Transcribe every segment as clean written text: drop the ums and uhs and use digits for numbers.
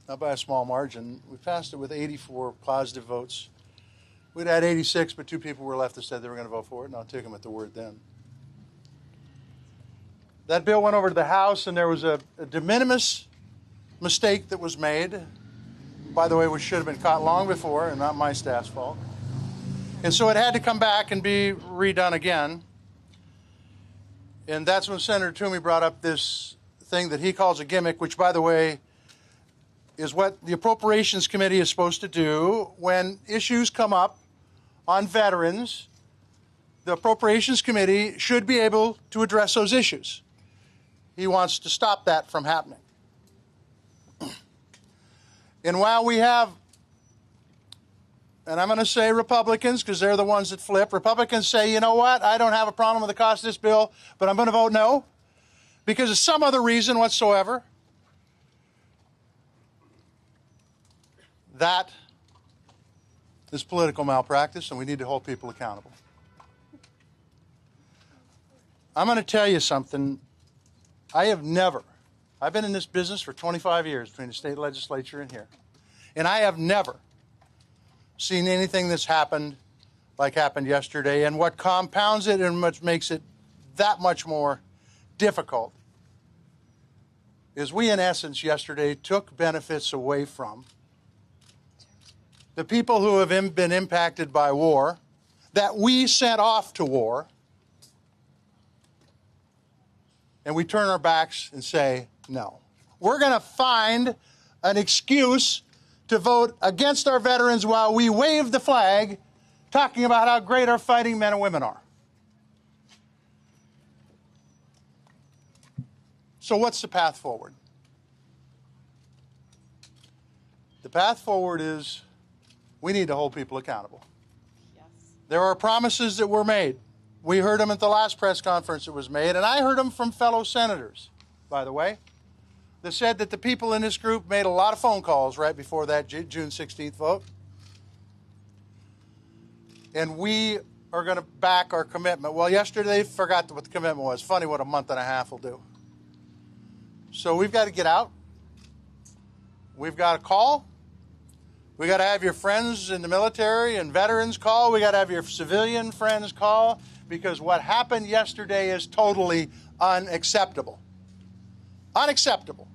not by a small margin. We passed it with 84 positive votes. We'd had 86, but 2 people were left that said they were going to vote for it, and I'll take them at the word then. That bill went over to the House, and there was a de minimis mistake that was made, by the way, which should have been caught long before, and not my staff's fault. And so it had to come back and be redone again. And that's when Senator Toomey brought up this thing that he calls a gimmick, which, by the way, is what the Appropriations Committee is supposed to do when issues come up on veterans. The Appropriations Committee should be able to address those issues. He wants to stop that from happening. And while we have, and I'm going to say Republicans because they're the ones that flip, Republicans say, you know what, I don't have a problem with the cost of this bill, but I'm going to vote no because of some other reason whatsoever. That is political malpractice, and we need to hold people accountable. I'm going to tell you something. I've been in this business for 25 years between the state legislature and here, and I have never seen anything that's happened like happened yesterday. And what compounds it and what makes it that much more difficult is we, in essence, yesterday took benefits away from the people who have been impacted by war, that we sent off to war, and we turn our backs and say, no. We're going to find an excuse to vote against our veterans while we wave the flag, talking about how great our fighting men and women are. So what's the path forward? The path forward is we need to hold people accountable. Yes. There are promises that were made. We heard them at the last press conference that was made, and I heard them from fellow senators, by the way, that said that the people in this group made a lot of phone calls right before that June 16th vote. And we are going to back our commitment. Well, yesterday they forgot what the commitment was. Funny what a month and a half will do. So we've got to get out. We've got to call. We got to have your friends in the military and veterans call. We got to have your civilian friends call, because what happened yesterday is totally unacceptable. Unacceptable.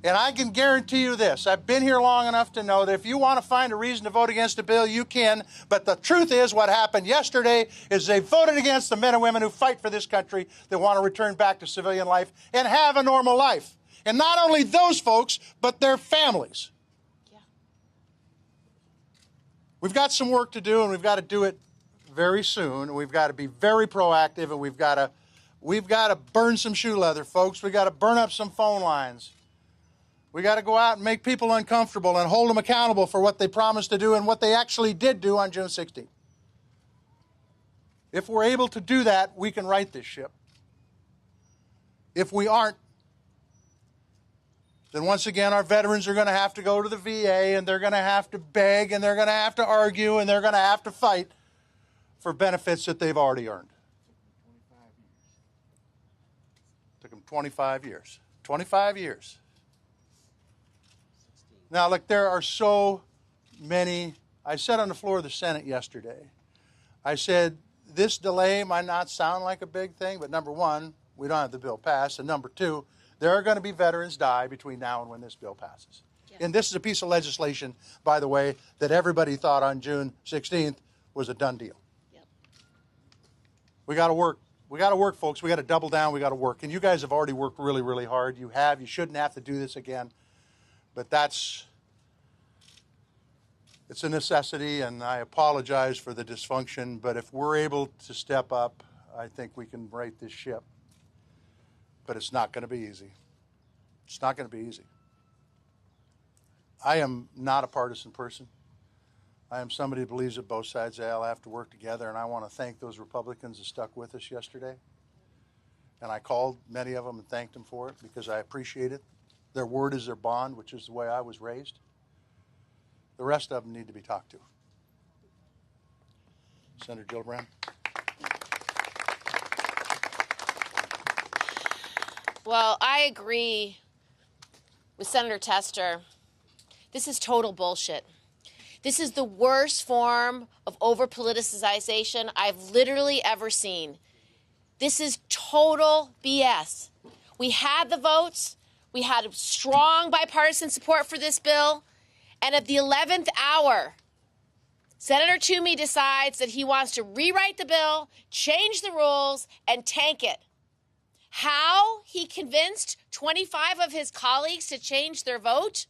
And I can guarantee you this. I've been here long enough to know that if you want to find a reason to vote against a bill, you can. But the truth is what happened yesterday is they voted against the men and women who fight for this country that want to return back to civilian life and have a normal life. And not only those folks, but their families. Yeah. We've got some work to do, and we've got to do it very soon. We've got to be very proactive, and we've got to burn some shoe leather, folks. We've got to burn up some phone lines. We got to go out and make people uncomfortable and hold them accountable for what they promised to do and what they actually did do on June 16th. If we're able to do that, we can right this ship. If we aren't, then once again our veterans are going to have to go to the VA, and they're going to have to beg, and they're going to have to argue, and they're going to have to fight for benefits that they've already earned. Took them 25 years. 25 years. Now, look, there are so many. I said on the floor of the Senate yesterday, I said, this delay might not sound like a big thing, but number one, we don't have the bill passed, and number two, there are going to be veterans die between now and when this bill passes. Yeah. And this is a piece of legislation, by the way, that everybody thought on June 16th was a done deal. Yep. We got to work. We got to work, folks. We got to double down. We got to work. And you guys have already worked really, really hard. You have. You shouldn't have to do this again. But it's a necessity, and I apologize for the dysfunction. But if we're able to step up, I think we can right this ship. But it's not going to be easy. It's not going to be easy. I am not a partisan person. I am somebody who believes that both sides of the aisle have to work together, and I want to thank those Republicans that stuck with us yesterday. And I called many of them and thanked them for it because I appreciate it. Their word is their bond, which is the way I was raised. The rest of them need to be talked to. Senator Gillibrand. Well, I agree with Senator Tester This is total bullshit. This is the worst form of over-politicization I've literally ever seen. This is total BS. We had the votes. We had strong bipartisan support for this bill. And at the 11th hour, Senator Toomey decides that he wants to rewrite the bill, change the rules, and tank it. How he convinced 25 of his colleagues to change their vote,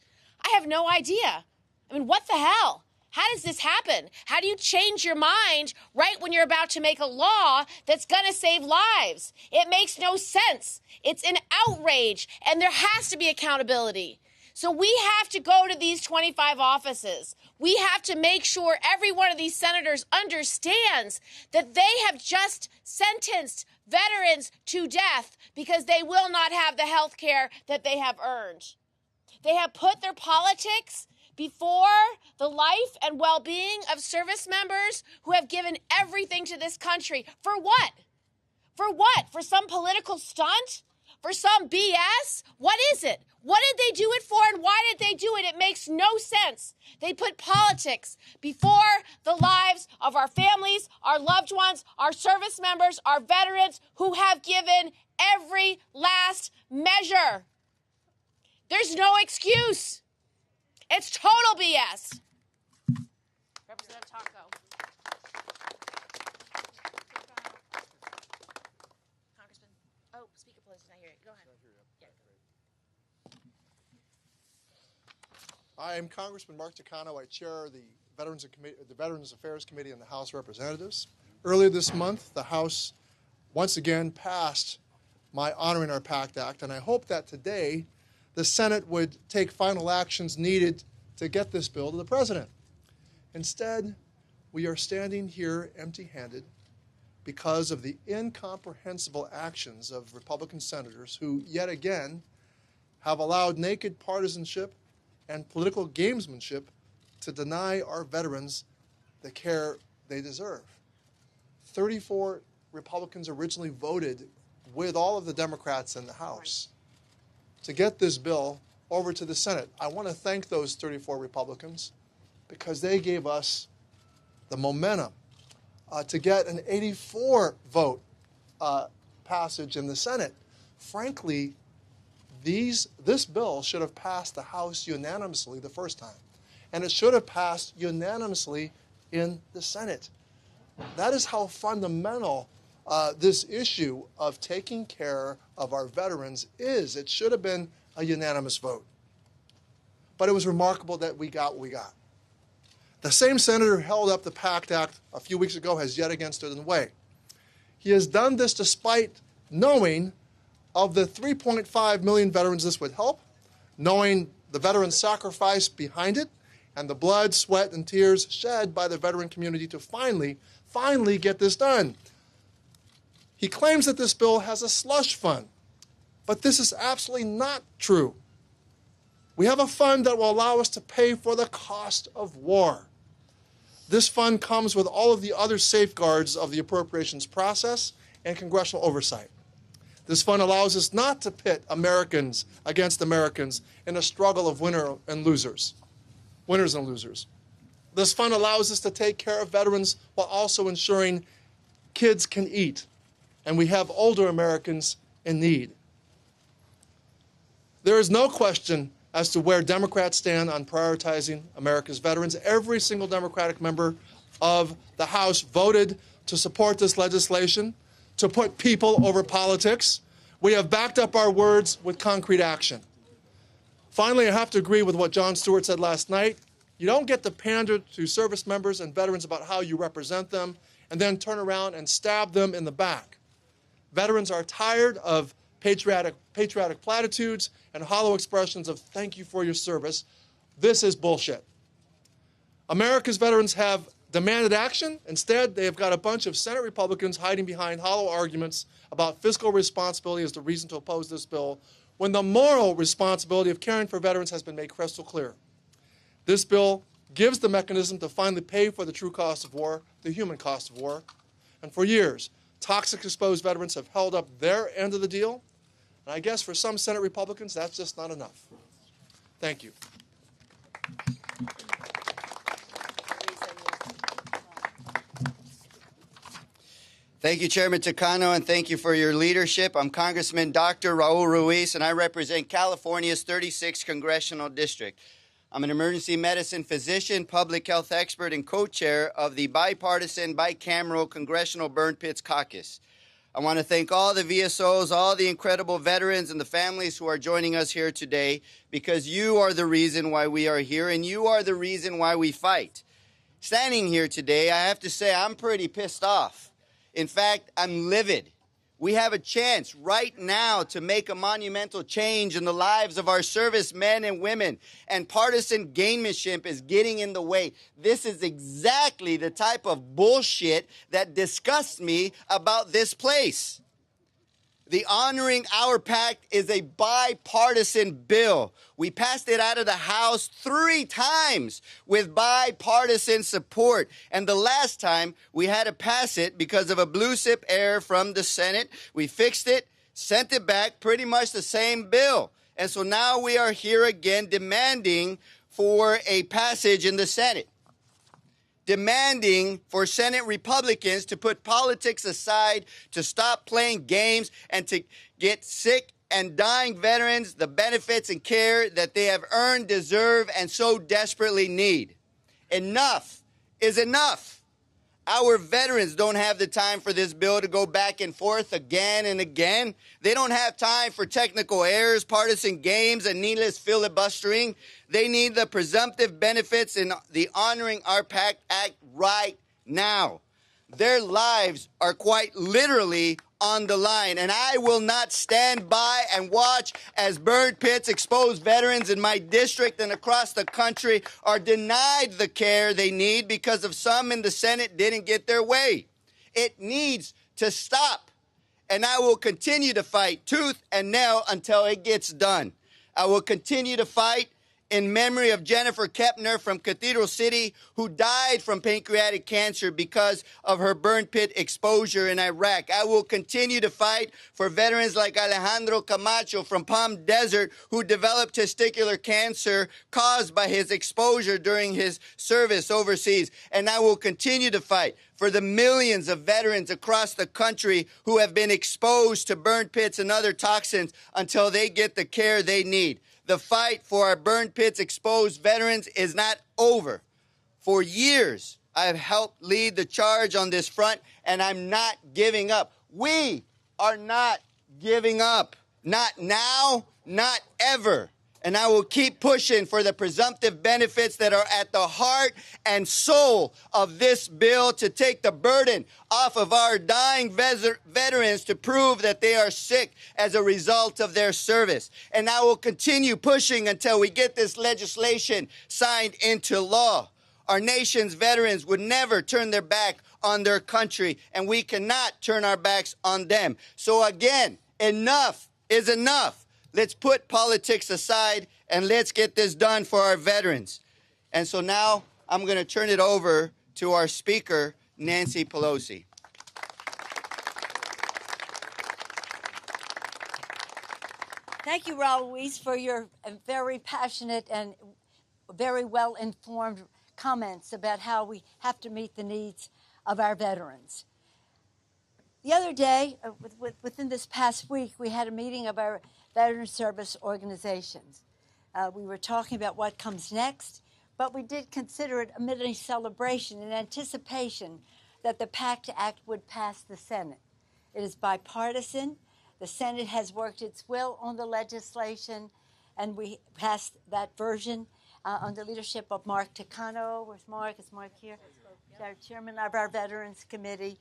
I have no idea. I mean, what the hell? How does this happen? How do you change your mind right when you're about to make a law that's going to save lives? It makes no sense. It's an outrage, and there has to be accountability. So we have to go to these 25 offices. We have to make sure every one of these senators understands that they have just sentenced veterans to death because they will not have the health care that they have earned. They have put their politics before the life and well-being of service members who have given everything to this country. For what? For what? For some political stunt? For some BS? What is it? What did they do it for, and why did they do it? It makes no sense. They put politics before the lives of our families, our loved ones, our service members, our veterans who have given every last measure. There's no excuse. It's total BS. Representative Taco. Congressman. Oh, Speaker Pelosi's not here. Go ahead. Yeah, I am Congressman Mark Takano. I chair the Veterans Affairs Committee in the House of Representatives. Earlier this month, the House once again passed my Honoring Our Pact Act, and I hope that today the Senate would take final actions needed to get this bill to the President. Instead, we are standing here empty-handed because of the incomprehensible actions of Republican senators who, yet again, have allowed naked partisanship and political gamesmanship to deny our veterans the care they deserve. 34 Republicans originally voted with all of the Democrats in the House to get this bill over to the Senate. I want to thank those 34 Republicans because they gave us the momentum to get an 84 vote passage in the Senate. Frankly, this bill should have passed the House unanimously the first time, and it should have passed unanimously in the Senate. That is how fundamental this issue of taking care of our veterans is. It should have been a unanimous vote. But it was remarkable that we got what we got. The same senator who held up the PACT Act a few weeks ago has yet again stood in the way. He has done this despite knowing of the 3.5 million veterans this would help, knowing the veteran sacrifice behind it, and the blood, sweat, and tears shed by the veteran community to finally get this done. He claims that this bill has a slush fund, but this is absolutely not true. We have a fund that will allow us to pay for the cost of war. This fund comes with all of the other safeguards of the appropriations process and congressional oversight. This fund allows us not to pit Americans against Americans in a struggle of winners and losers. This fund allows us to take care of veterans while also ensuring kids can eat, and we have older Americans in need. There is no question as to where Democrats stand on prioritizing America's veterans. Every single Democratic member of the House voted to support this legislation, to put people over politics. We have backed up our words with concrete action. Finally, I have to agree with what Jon Stewart said last night. You don't get to pander to service members and veterans about how you represent them and then turn around and stab them in the back. Veterans are tired of patriotic platitudes and hollow expressions of thank you for your service. This is bullshit. America's veterans have demanded action. Instead, they have got a bunch of Senate Republicans hiding behind hollow arguments about fiscal responsibility as the reason to oppose this bill, when the moral responsibility of caring for veterans has been made crystal clear. This bill gives the mechanism to finally pay for the true cost of war, the human cost of war. And for years, toxic exposed veterans have held up their end of the deal. And I guess for some Senate Republicans, that's just not enough. Thank you. Thank you, Chairman Takano, and thank you for your leadership. I'm Congressman Dr. Raul Ruiz, and I represent California's 36th Congressional District. I'm an emergency medicine physician, public health expert, and co-chair of the bipartisan, bicameral Congressional Burn Pits Caucus. I want to thank all the VSOs, all the incredible veterans and the families who are joining us here today, because you are the reason why we are here, and you are the reason why we fight. Standing here today, I have to say I'm pretty pissed off. In fact, I'm livid. We have a chance right now to make a monumental change in the lives of our servicemen and women, and partisan gamemanship is getting in the way. This is exactly the type of bullshit that disgusts me about this place. The Honoring Our Pact is a bipartisan bill. We passed it out of the House 3 times with bipartisan support. And the last time we had to pass it because of a blue sip error from the Senate. We fixed it, sent it back, pretty much the same bill. And so now we are here again demanding for a passage in the Senate. Demanding for Senate Republicans to put politics aside, to stop playing games, and to get sick and dying veterans the benefits and care that they have earned, deserve, and so desperately need. Enough is enough. Our veterans don't have the time for this bill to go back and forth again and again. They don't have time for technical errors, partisan games, and needless filibustering. They need the presumptive benefits in the Honoring Our Pact Act right now. Their lives are quite literally on the line, and I will not stand by and watch as burn pits expose veterans in my district and across the country are denied the care they need because of some in the Senate didn't get their way. It needs to stop, and I will continue to fight tooth and nail until it gets done. I will continue to fight in memory of Jennifer Kepner from Cathedral City, who died from pancreatic cancer because of her burn pit exposure in Iraq. I will continue to fight for veterans like Alejandro Camacho from Palm Desert, who developed testicular cancer caused by his exposure during his service overseas. And I will continue to fight for the millions of veterans across the country who have been exposed to burn pits and other toxins until they get the care they need. The fight for our burn pits exposed veterans is not over. For years, I have helped lead the charge on this front, and I'm not giving up. We are not giving up. Not now, not ever. And I will keep pushing for the presumptive benefits that are at the heart and soul of this bill to take the burden off of our dying veterans to prove that they are sick as a result of their service. And I will continue pushing until we get this legislation signed into law. Our nation's veterans would never turn their back on their country, and we cannot turn our backs on them. So again, enough is enough. Let's put politics aside and let's get this done for our veterans. And so now I'm going to turn it over to our Speaker, Nancy Pelosi. Thank you, Raul Ruiz, for your very passionate and very well-informed comments about how we have to meet the needs of our veterans. The other day, within this past week, we had a meeting of our veteran service organizations. We were talking about what comes next, but we did consider it a mini celebration in anticipation that the PACT Act would pass the Senate. It is bipartisan. The Senate has worked its will on the legislation, and we passed that version under leadership of Mark Takano. Where's Mark? Is Mark here? Our chairman of our Veterans Committee.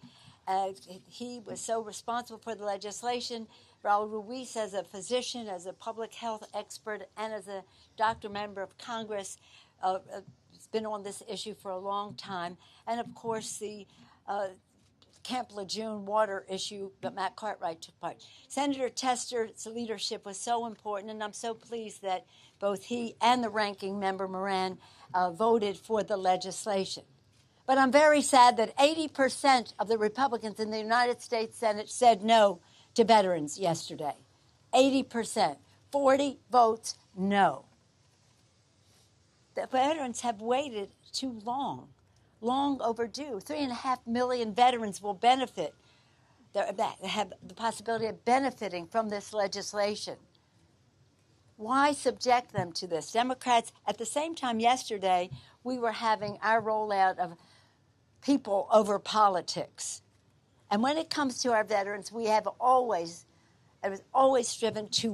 He was so responsible for the legislation. Raul Ruiz, as a physician, as a public health expert, and as a doctor member of Congress, has been on this issue for a long time. And, of course, the Camp Lejeune water issue that Matt Cartwright took part. Senator Tester's leadership was so important, and I'm so pleased that both he and the ranking member, Moran, voted for the legislation. But I'm very sad that 80% of the Republicans in the United States Senate said no to veterans yesterday. 80%. 40 votes no. the veterans have waited too long, long overdue. 3.5 million veterans will benefit, that have the possibility of benefiting from this legislation. Why subject them to this? Democrats, at the same time yesterday, we were having our rollout of people over politics. And when it comes to our veterans, we have always striven to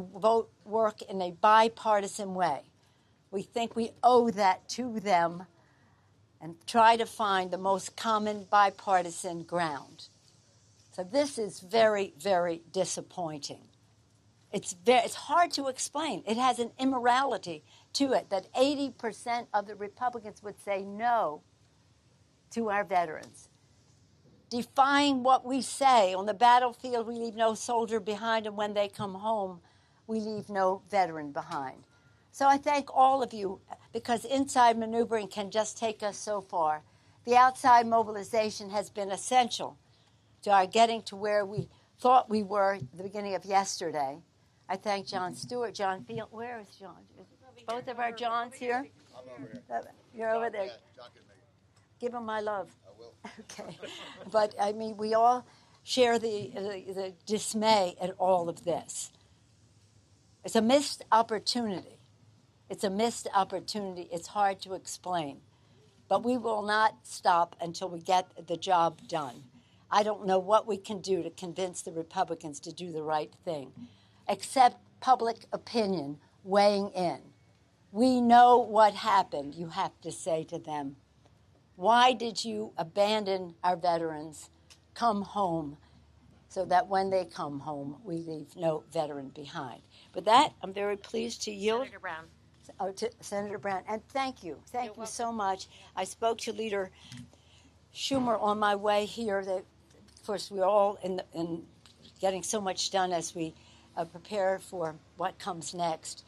work in a bipartisan way. We think we owe that to them and try to find the most common bipartisan ground. So this is very, very disappointing. It's hard to explain. It has an immorality to it that 80% of the Republicans would say no to our veterans. Defying what we say. On the battlefield, we leave no soldier behind, and when they come home, we leave no veteran behind. So I thank all of you, because inside maneuvering can just take us so far. The outside mobilization has been essential to our getting to where we thought we were at the beginning of yesterday. I thank Jon Stewart, John Field. Where is John? Both of our Johns here? I'm over here. You're over there. Yeah, John can make it. Give him my love. I will. Okay. But, I mean, we all share the dismay at all of this. It's a missed opportunity. It's a missed opportunity. It's hard to explain. But we will not stop until we get the job done. I don't know what we can do to convince the Republicans to do the right thing, except public opinion weighing in. We know what happened, you have to say to them. Why did you abandon our veterans? Come home, so that when they come home, we leave no veteran behind. With that, I'm very pleased to yield. Senator Brown. To Senator Brown, and thank you so much. I spoke to Leader Schumer on my way here. Of course, we're all in getting so much done as we prepare for what comes next.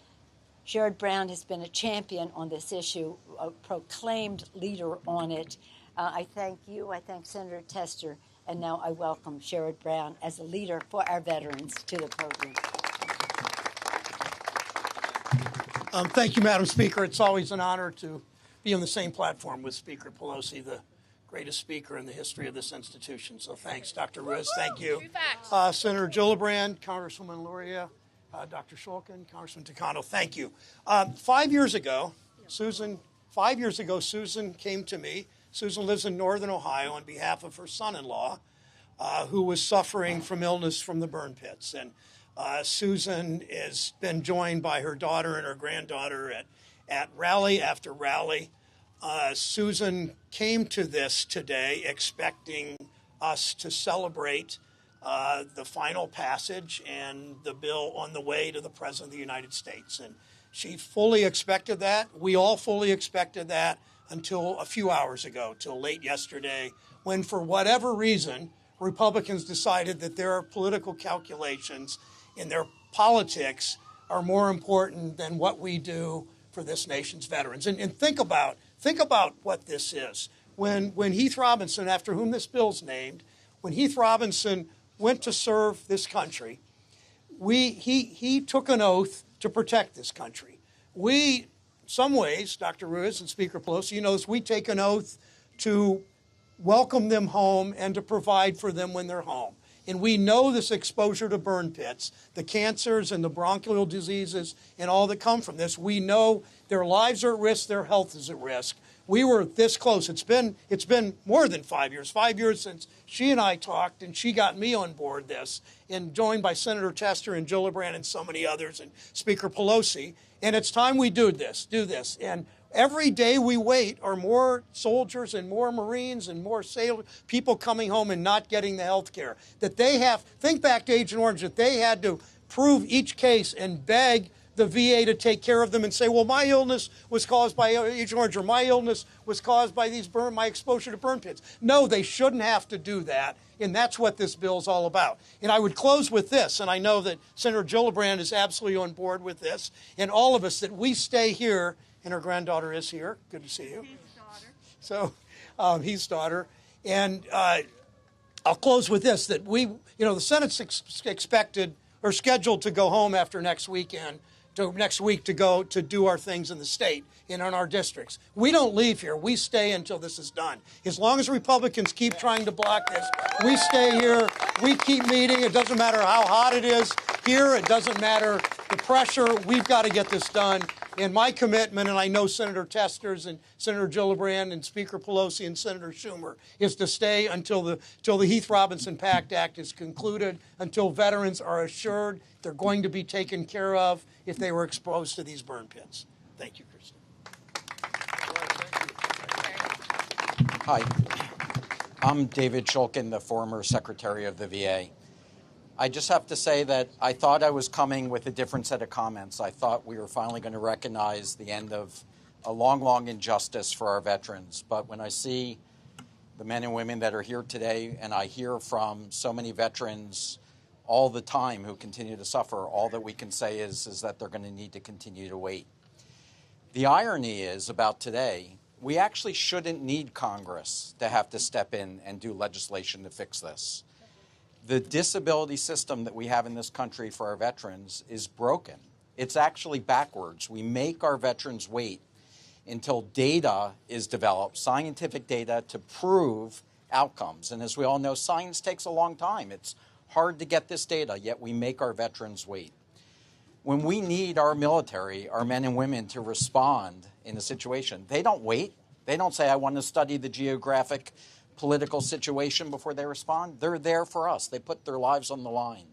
Sherrod Brown has been a champion on this issue, a proclaimed leader on it. I thank you. I thank Senator Tester, and now I welcome Sherrod Brown as a leader for our veterans to the podium. Thank you, Madam Speaker. It's always an honor to be on the same platform with Speaker Pelosi, the greatest speaker in the history of this institution. So thanks, Dr. Riz. Thank you. Senator Gillibrand, Congresswoman Luria, Dr. Shulkin, Congressman Takano, thank you. 5 years ago, Susan came to me. Susan lives in northern Ohio on behalf of her son-in-law, who was suffering from illness from the burn pits. And Susan has been joined by her daughter and her granddaughter at rally after rally. Susan came to this today expecting us to celebrate the final passage and the bill on the way to the President of the United States. And she fully expected that. We all fully expected that until a few hours ago, till late yesterday, when for whatever reason, Republicans decided that their political calculations and their politics are more important than what we do for this nation's veterans. And think about what this is. When Heath Robinson, after whom this bill's named, when Heath Robinson went to serve this country, he took an oath to protect this country. We, some ways, Dr. Ruiz and Speaker Pelosi, you know, we take an oath to welcome them home and to provide for them when they're home. And we know this exposure to burn pits, the cancers and the bronchial diseases and all that come from this. We know their lives are at risk, their health is at risk. We were this close. It's been more than 5 years. 5 years since she and I talked, and she got me on board this, and joined by Senator Tester and Gillibrand and so many others, and Speaker Pelosi. And it's time we do this. And every day we wait are more soldiers and more Marines and more people coming home and not getting the health care that they have. Think back to Agent Orange, that they had to prove each case and beg the VA to take care of them and say, well, my illness was caused by Agent Orange, or my illness was caused by my exposure to burn pits. No, they shouldn't have to do that, and that's what this bill is all about. And I would close with this, and I know that Senator Gillibrand is absolutely on board with this, and all of us, that we stay here, and her granddaughter is here. Good to see you. Heath's daughter. So, Heath's daughter. And I'll close with this, that the Senate's expected or scheduled to go home after next weekend next week to go to do our things in the state and in our districts. We don't leave here. We stay until this is done. As long as Republicans keep trying to block this, we stay here. We keep meeting. It doesn't matter how hot it is here. It doesn't matter the pressure. We've got to get this done. And my commitment, and I know Senator Tester's and Senator Gillibrand and Speaker Pelosi and Senator Schumer, is to stay until the Heath Robinson PACT Act is concluded, until veterans are assured they're going to be taken care of if they were exposed to these burn pits. Thank you, Kirsten. Hi, I'm David Shulkin, the former Secretary of the VA. I just have to say that I thought I was coming with a different set of comments. I thought we were finally going to recognize the end of a long, long injustice for our veterans. But when I see the men and women that are here today, and I hear from so many veterans all the time who continue to suffer, all that we can say is that they're going to need to continue to wait. The irony is about today, we actually shouldn't need Congress to have to step in and do legislation to fix this. The disability system that we have in this country for our veterans is broken. It's actually backwards. We make our veterans wait until data is developed, scientific data to prove outcomes. And as we all know, science takes a long time. It's hard to get this data, yet we make our veterans wait. When we need our military, our men and women, to respond in a situation, they don't wait. They don't say, I want to study the geographic political situation before they respond. They're there for us. They put their lives on the line.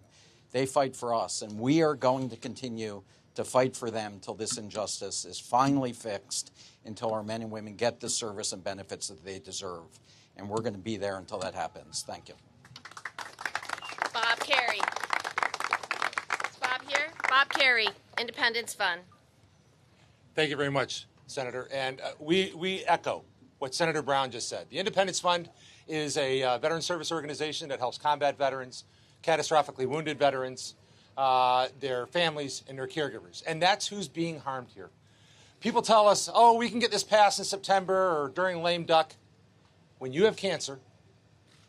They fight for us, and we are going to continue to fight for them till this injustice is finally fixed, until our men and women get the service and benefits that they deserve. And we're going to be there until that happens. Thank you. Bob Kerry. Is Bob here? Bob Kerry, Independence Fund. Thank you very much, Senator. And we echo what Senator Brown just said. The Independence Fund is a veteran service organization that helps combat veterans, catastrophically wounded veterans, their families, and their caregivers. And that's who's being harmed here. People tell us, oh, we can get this passed in September or during lame duck. When you have cancer,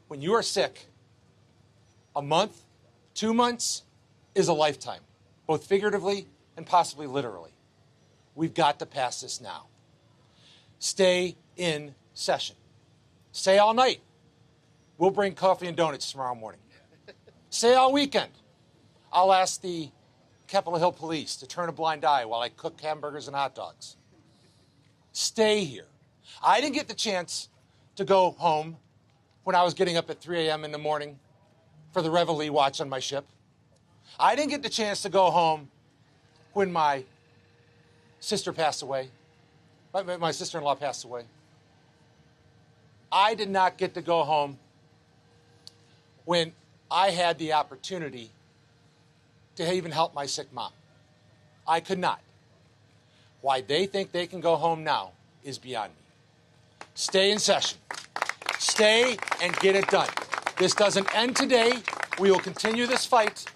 when you are sick, a month, 2 months is a lifetime, both figuratively and possibly literally. We've got to pass this now. Stay in session. Stay all night. We'll bring coffee and donuts tomorrow morning. Stay all weekend. I'll ask the Capitol Hill Police to turn a blind eye while I cook hamburgers and hot dogs. Stay here. I didn't get the chance to go home when I was getting up at 3 a.m. in the morning for the Reveille watch on my ship. I didn't get the chance to go home when my sister passed away. My sister-in-law passed away. I did not get to go home when I had the opportunity to even help my sick mom. I could not. Why they think they can go home now is beyond me. Stay in session. Stay and get it done. This doesn't end today. We will continue this fight.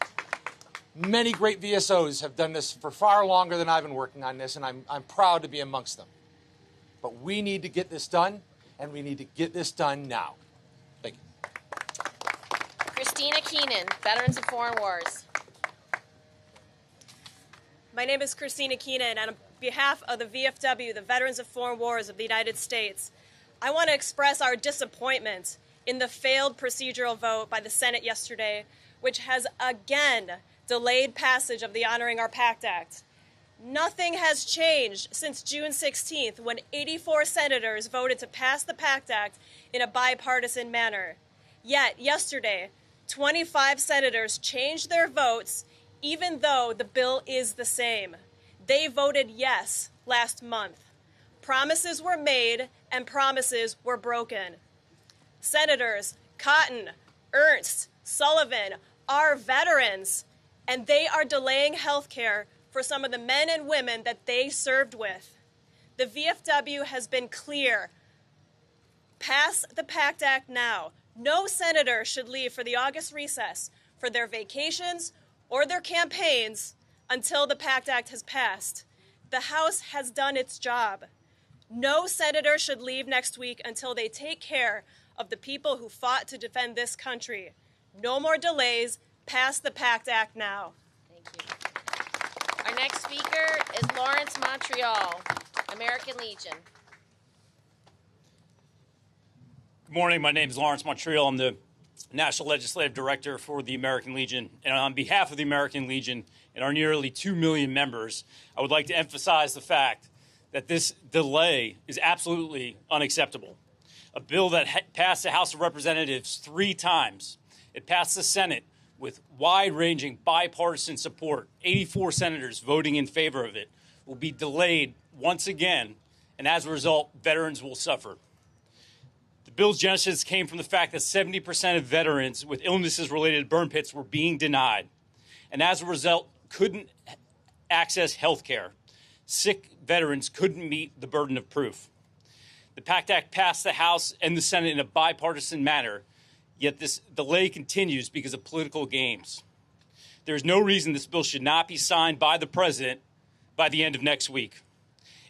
Many great VSOs have done this for far longer than I've been working on this, and I'm proud to be amongst them. But we need to get this done, and we need to get this done now. Thank you. Christina Keenan, Veterans of Foreign Wars. My name is Christina Keenan, and on behalf of the VFW, the Veterans of Foreign Wars of the United States, I want to express our disappointment in the failed procedural vote by the Senate yesterday, which has again delayed passage of the Honoring Our Pact Act. Nothing has changed since June 16th, when 84 senators voted to pass the Pact Act in a bipartisan manner. Yet, yesterday, 25 senators changed their votes, even though the bill is the same. They voted yes last month. Promises were made and promises were broken. Senators Cotton, Ernst, Sullivan are veterans, and they are delaying health care for some of the men and women that they served with. The VFW has been clear. Pass the PACT Act now. No senator should leave for the August recess for their vacations or their campaigns until the PACT Act has passed. The House has done its job. No senator should leave next week until they take care of the people who fought to defend this country. No more delays. Pass the PACT Act now. Thank you. Our next speaker is Lawrence Montreal, American Legion. Good morning. My name is Lawrence Montreal. I'm the National Legislative Director for the American Legion. And on behalf of the American Legion and our nearly 2 million members, I would like to emphasize the fact that this delay is absolutely unacceptable. A bill that passed the House of Representatives 3 times. It passed the Senate with wide-ranging bipartisan support, 84 senators voting in favor of it, will be delayed once again, and as a result, veterans will suffer. The bill's genesis came from the fact that 70% of veterans with illnesses related to burn pits were being denied, and as a result, couldn't access health care. Sick veterans couldn't meet the burden of proof. The PACT Act passed the House and the Senate in a bipartisan manner, yet this delay continues because of political games. There is no reason this bill should not be signed by the president by the end of next week.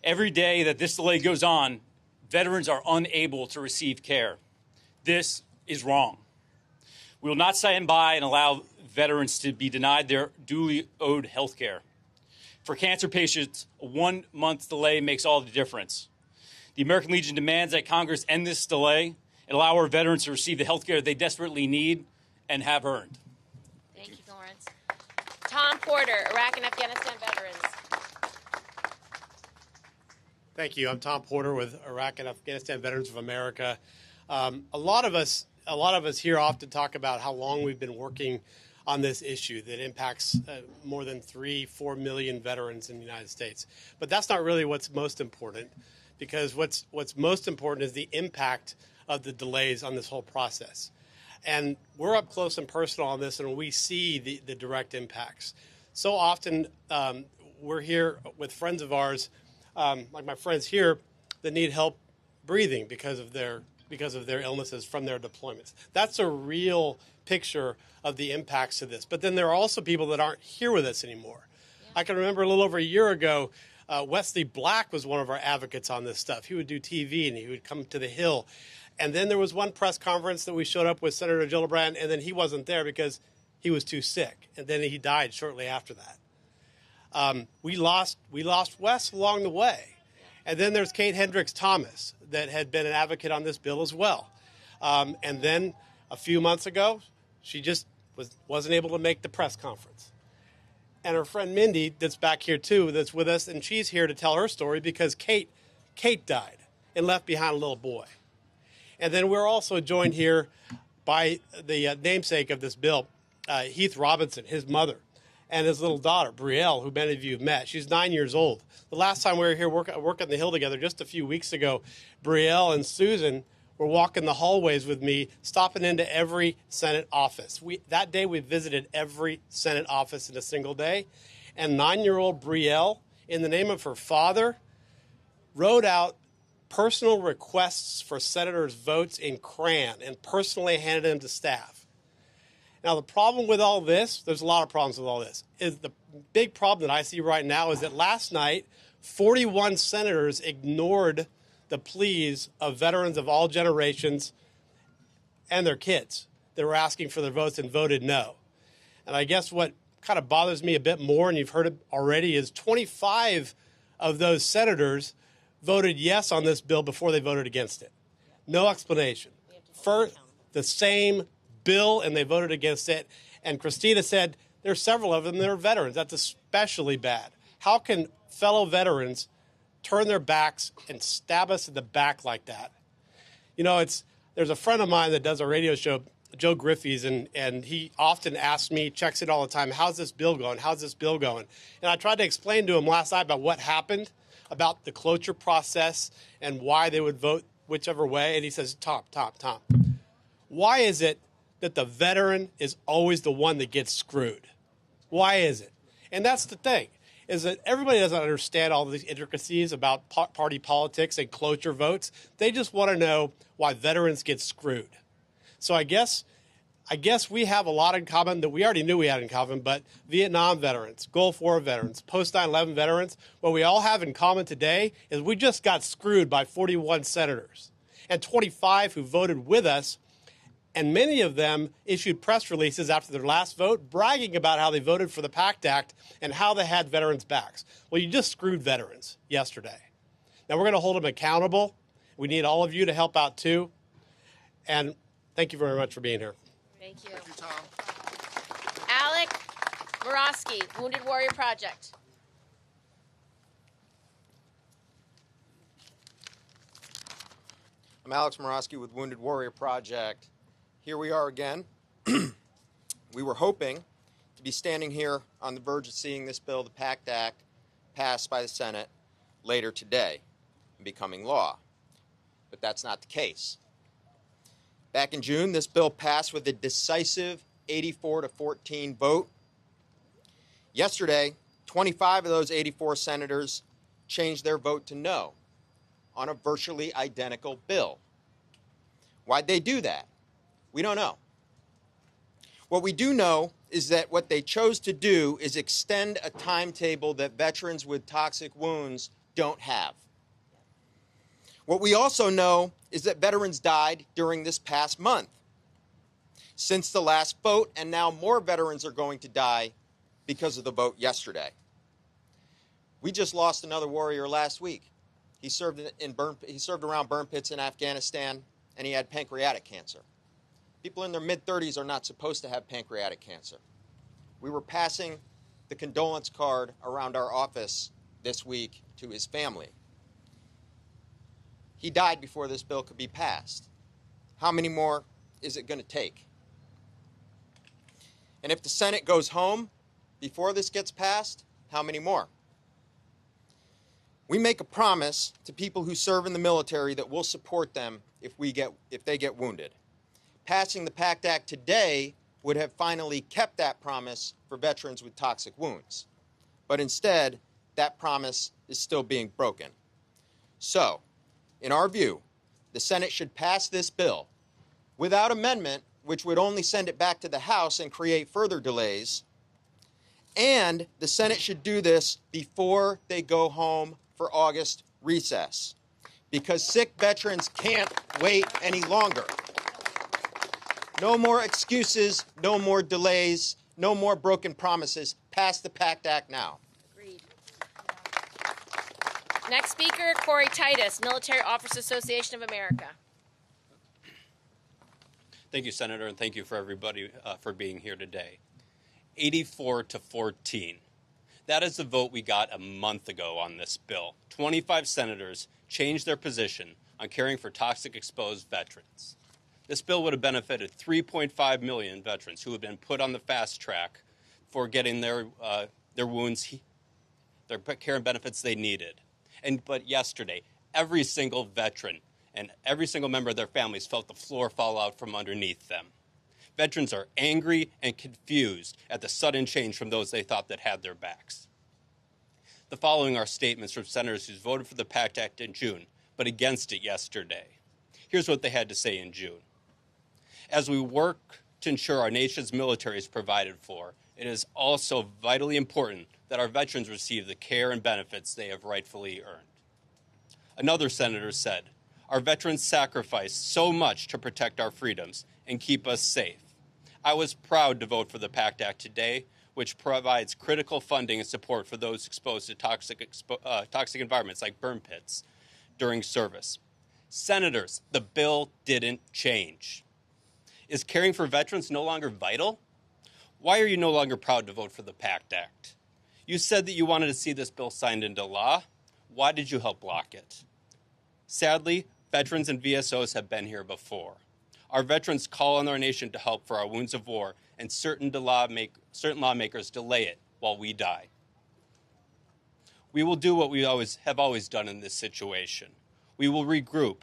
Every day that this delay goes on, veterans are unable to receive care. This is wrong. We will not stand by and allow veterans to be denied their duly owed health care. For cancer patients, a 1-month delay makes all the difference. The American Legion demands that Congress end this delay and allow our veterans to receive the health care they desperately need and have earned. Thank you, Lawrence. Tom Porter, Iraq and Afghanistan veterans. Thank you. I'm Tom Porter with Iraq and Afghanistan Veterans of America. A lot of us here often talk about how long we've been working on this issue that impacts more than 3-4 million veterans in the United States. But that's not really what's most important, because what's most important is the impact of the delays on this whole process. And we're up close and personal on this, and we see the direct impacts. So often we're here with friends of ours, like my friends here, that need help breathing because of their illnesses from their deployments. That's a real picture of the impacts of this. But then there are also people that aren't here with us anymore. Yeah. I can remember a little over a year ago, Wesley Black was one of our advocates on this stuff. He would do TV and he would come to the Hill. And then there was one press conference that we showed up with Senator Gillibrand, and then he wasn't there because he was too sick. And then he died shortly after that. We lost Wes along the way. And then there's Kate Hendricks Thomas that had been an advocate on this bill as well. And then a few months ago, she just wasn't able to make the press conference. And her friend Mindy, that's back here too, that's with us, and she's here to tell her story because Kate died and left behind a little boy. And then we're also joined here by the namesake of this bill, Heath Robinson, his mother, and his little daughter, Brielle, who many of you have met. She's 9 years old. The last time we were here working the Hill together, just a few weeks ago, Brielle and Susan were walking the hallways with me, stopping into every Senate office. That day, we visited every Senate office in a single day. And 9-year-old Brielle, in the name of her father, wrote out personal requests for senators' votes in crayon and personally handed them to staff. Now, the problem with all this, there's a lot of problems with all this, is the big problem that I see right now is that last night, 41 senators ignored the pleas of veterans of all generations and their kids that were asking for their votes and voted no. And I guess what kind of bothers me a bit more, and you've heard it already, is 25 of those senators voted yes on this bill before they voted against it. No explanation. For the same bill, and they voted against it. And Christina said there's several of them that are veterans. That's especially bad. How can fellow veterans turn their backs and stab us in the back like that? You know, there's a friend of mine that does a radio show, Joe Griffey's, and he often asks me, checks it all the time, how's this bill going? How's this bill going? And I tried to explain to him last night about what happened, about the cloture process and why they would vote whichever way. And he says, Tom, why is it that the veteran is always the one that gets screwed? Why is it? And that's the thing, is that everybody doesn't understand all these intricacies about party politics and cloture votes. They just want to know why veterans get screwed. So I guess we have a lot in common that we already knew we had in common, but Vietnam veterans, Gulf War veterans, post-9/11 veterans, what we all have in common today is we just got screwed by 41 senators and 25 who voted with us And many of them issued press releases after their last vote bragging about how they voted for the PACT Act and how they had veterans' backs. Well, you just screwed veterans yesterday. Now, we're going to hold them accountable. We need all of you to help out, too. And thank you very much for being here. Thank you. Thank you, Tom. Alec Morosky, Wounded Warrior Project. I'm Alex Morosky with Wounded Warrior Project. Here we are again. We were hoping to be standing here on the verge of seeing this bill, the PACT Act, passed by the Senate later today and becoming law. But that's not the case. Back in June, this bill passed with a decisive 84-14 vote. Yesterday, 25 of those 84 senators changed their vote to no on a virtually identical bill. Why'd they do that? We don't know. What we do know is that what they chose to do is extend a timetable that veterans with toxic wounds don't have. What we also know is that veterans died during this past month. Since the last vote, and now more veterans are going to die because of the vote yesterday. We just lost another warrior last week. He served around burn pits in Afghanistan, and he had pancreatic cancer. People in their mid-30s are not supposed to have pancreatic cancer. We were passing the condolence card around our office this week to his family. He died before this bill could be passed. How many more is it going to take? And if the Senate goes home before this gets passed, how many more? We make a promise to people who serve in the military that we'll support them if they get wounded. Passing the PACT Act today would have finally kept that promise for veterans with toxic wounds. But instead, that promise is still being broken. So, in our view, the Senate should pass this bill without amendment, which would only send it back to the House and create further delays. And the Senate should do this before they go home for August recess, because sick veterans can't wait any longer. No more excuses, no more delays, no more broken promises. Pass the PACT Act now. Agreed. Next speaker, Corey Titus, Military Officers Association of America. Thank you, Senator, and thank you for everybody for being here today. 84-14. That is the vote we got a month ago on this bill. 25 senators changed their position on caring for toxic exposed veterans. This bill would have benefited 3.5 million veterans who have been put on the fast track for getting their wounds, their care and benefits they needed. But yesterday, every single veteran and every single member of their families felt the floor fall out from underneath them. Veterans are angry and confused at the sudden change from those they thought that had their backs. The following are statements from senators who voted for the PACT Act in June, but against it yesterday. Here's what they had to say in June. As we work to ensure our nation's military is provided for, it is also vitally important that our veterans receive the care and benefits they have rightfully earned. Another senator said, our veterans sacrificed so much to protect our freedoms and keep us safe. I was proud to vote for the PACT Act today, which provides critical funding and support for those exposed to toxic environments like burn pits during service. Senators, the bill didn't change. Is caring for veterans no longer vital? Why are you no longer proud to vote for the PACT Act? You said that you wanted to see this bill signed into law. Why did you help block it? Sadly, veterans and VSOs have been here before. Our veterans call on our nation to help for our wounds of war, and certain lawmakers delay it while we die. We will do what we have always done in this situation. We will regroup,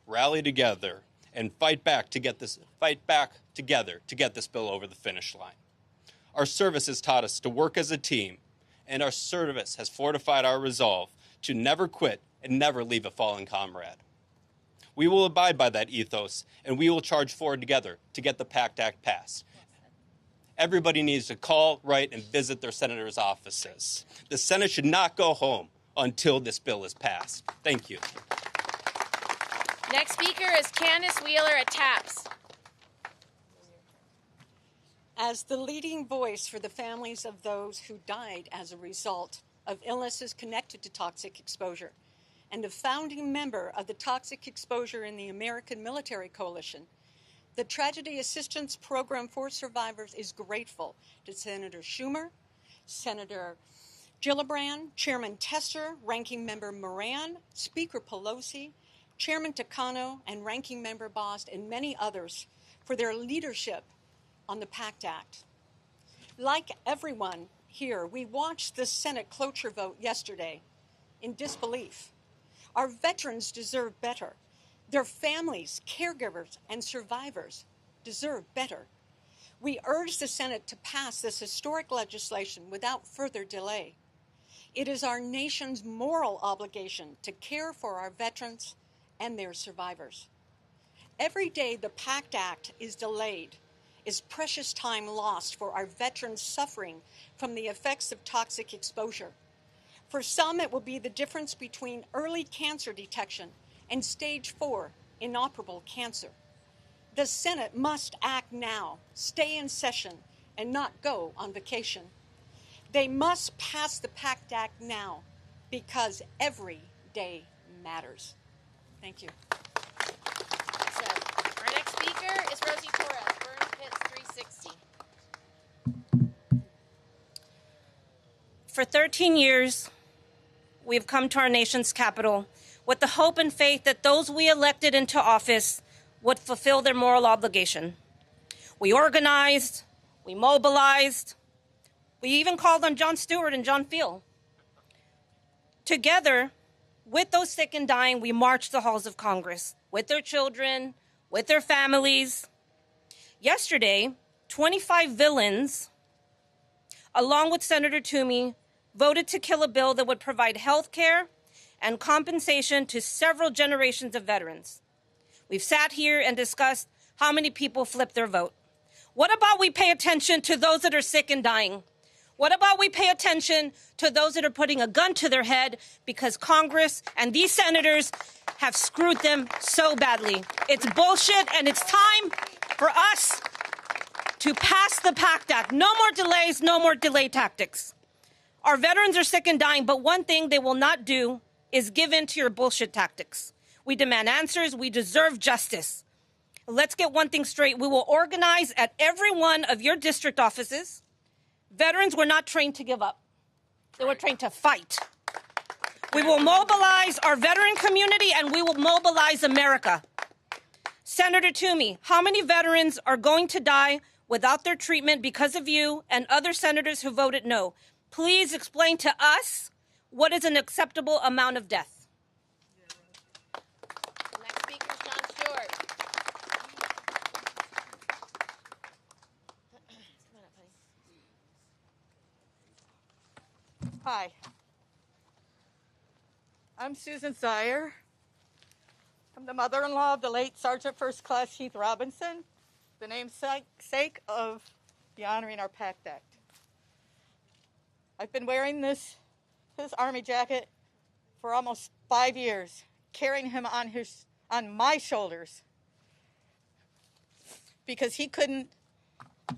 rally together, and fight back together to get this bill over the finish line. Our service has taught us to work as a team, and our service has fortified our resolve to never quit and never leave a fallen comrade. We will abide by that ethos, and we will charge forward together to get the PACT Act passed. Everybody needs to call, write, and visit their senators' offices. The Senate should not go home until this bill is passed. Thank you. Next speaker is Candace Wheeler at TAPS. As the leading voice for the families of those who died as a result of illnesses connected to toxic exposure, and a founding member of the Toxic Exposure in the American Military Coalition, the Tragedy Assistance Program for Survivors is grateful to Senator Schumer, Senator Gillibrand, Chairman Tester, Ranking Member Moran, Speaker Pelosi, Chairman Takano, and Ranking Member Bost, and many others for their leadership on the PACT Act. Like everyone here, we watched the Senate cloture vote yesterday in disbelief. Our veterans deserve better. Their families, caregivers, and survivors deserve better. We urge the Senate to pass this historic legislation without further delay. It is our nation's moral obligation to care for our veterans and their survivors. Every day the PACT Act is delayed is precious time lost for our veterans suffering from the effects of toxic exposure. For some, it will be the difference between early cancer detection and stage 4 inoperable cancer. The Senate must act now, stay in session, and not go on vacation. They must pass the PACT Act now because every day matters. Thank you. Our next speaker is Rosie Torres, Burn Pits 360. For 13 years, we have come to our nation's capital with the hope and faith that those we elected into office would fulfill their moral obligation. We organized, we mobilized, we even called on Jon Stewart and John Field. Together, with those sick and dying, we marched the halls of Congress with their children, with their families. Yesterday, 25 villains, along with Senator Toomey, voted to kill a bill that would provide health care and compensation to several generations of veterans. We've sat here and discussed how many people flipped their vote. What about we pay attention to those that are sick and dying? What about we pay attention to those that are putting a gun to their head because Congress and these senators have screwed them so badly? It's bullshit, and it's time for us to pass the PACT Act. No more delays, no more delay tactics. Our veterans are sick and dying, but one thing they will not do is give in to your bullshit tactics. We demand answers. We deserve justice. Let's get one thing straight. We will organize at every one of your district offices. Veterans were not trained to give up. They were trained to fight. We will mobilize our veteran community, and we will mobilize America. Senator Toomey, how many veterans are going to die without their treatment because of you and other senators who voted no? Please explain to us what is an acceptable amount of death. The next speaker is Jon Stewart. Come on up, honey. Hi. I'm Susan Sire. I'm the mother-in-law of the late Sergeant First Class Heath Robinson, the namesake of the Honoring Our PACT Act. I've been wearing his Army jacket for almost 5 years, carrying him on my shoulders because he couldn't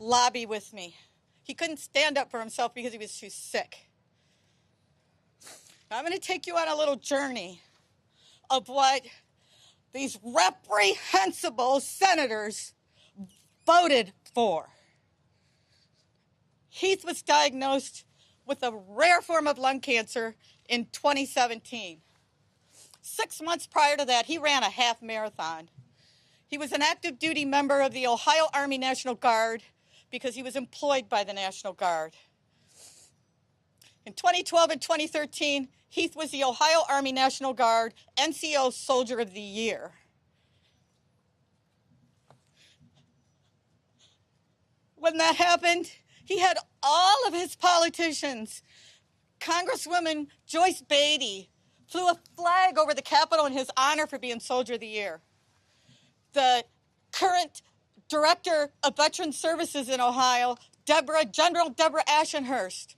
lobby with me. He couldn't stand up for himself because he was too sick. Now I'm going to take you on a little journey of what these reprehensible senators voted for. Heath was diagnosed with a rare form of lung cancer in 2017. 6 months prior to that, he ran a half marathon. He was an active duty member of the Ohio Army National Guard because he was employed by the National Guard. In 2012 and 2013, Heath was the Ohio Army National Guard NCO Soldier of the Year. When that happened, he had all of his politicians. Congresswoman Joyce Beatty flew a flag over the Capitol in his honor for being Soldier of the Year. The current Director of Veteran Services in Ohio, General Deborah Ashenhurst,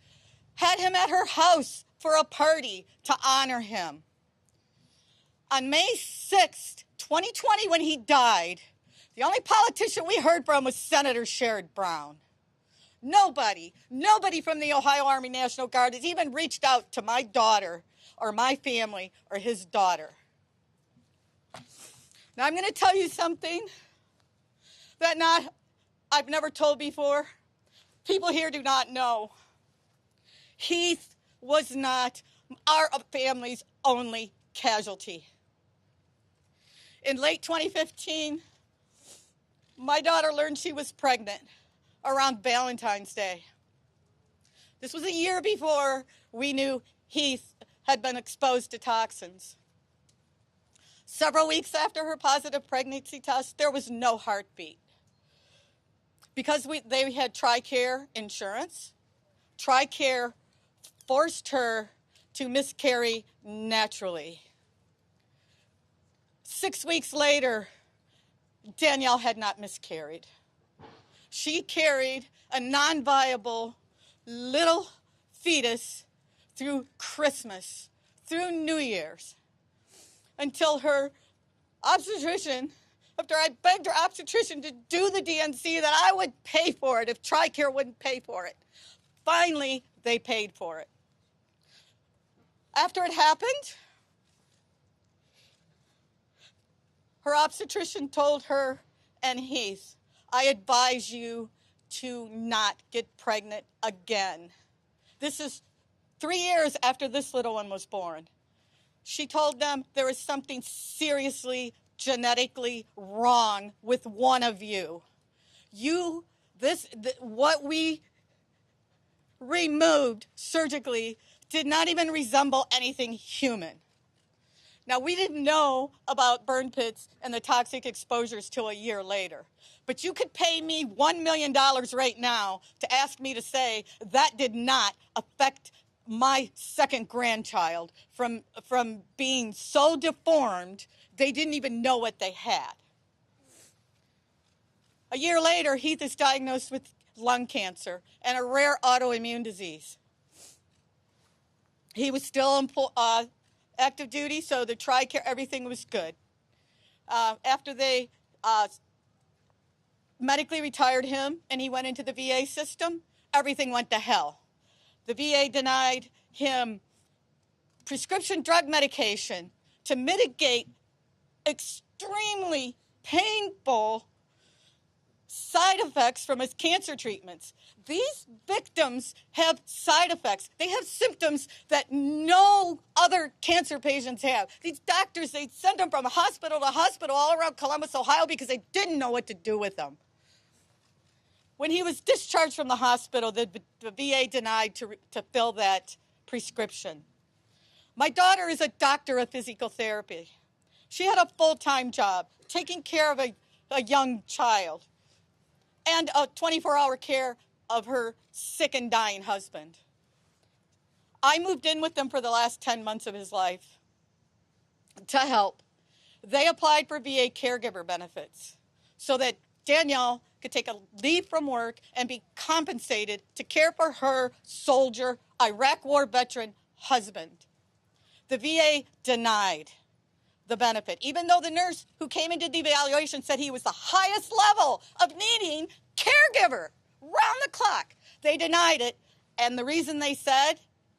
had him at her house for a party to honor him. On May 6th, 2020, when he died, the only politician we heard from was Senator Sherrod Brown. Nobody from the Ohio Army National Guard has even reached out to my daughter or my family or his daughter. Now I'm going to tell you something that I've never told before. People here do not know. Heath was not our family's only casualty. In late 2015, my daughter learned she was pregnant around Valentine's Day. This was a year before we knew Heath had been exposed to toxins. Several weeks after her positive pregnancy test, there was no heartbeat. Because they had TRICARE insurance, TRICARE forced her to miscarry naturally. 6 weeks later, Danielle had not miscarried. She carried a non-viable little fetus through Christmas, through New Year's, until her obstetrician, after I begged her obstetrician to do the DNC, that I would pay for it if TRICARE wouldn't pay for it. Finally, they paid for it. After it happened, her obstetrician told her and Heath, I advise you to not get pregnant again. This is 3 years after this little one was born. She told them there is something seriously genetically wrong with one of you. What we removed surgically did not even resemble anything human. Now, we didn't know about burn pits and the toxic exposures till a year later. But you could pay me $1 million right now to ask me to say that did not affect my second grandchild from being so deformed they didn't even know what they had. A year later, Heath is diagnosed with lung cancer and a rare autoimmune disease. He was still active duty, so the TRICARE, everything was good. After they medically retired him and he went into the VA system, everything went to hell. The VA denied him prescription drug medication to mitigate extremely painful side effects from his cancer treatments. These victims have side effects. They have symptoms that no other cancer patients have. These doctors, they send them from hospital to hospital all around Columbus, Ohio, because they didn't know what to do with them. When he was discharged from the hospital, the VA denied to fill that prescription. My daughter is a doctor of physical therapy. She had a full-time job taking care of a young child and a 24-hour care of her sick and dying husband. I moved in with them for the last 10 months of his life to help. They applied for VA caregiver benefits so that Danielle could take a leave from work and be compensated to care for her soldier, Iraq war veteran husband. The VA denied the benefit, even though the nurse who came and did the evaluation said he was the highest level of needing caregiver round the clock. They denied it, and the reason they said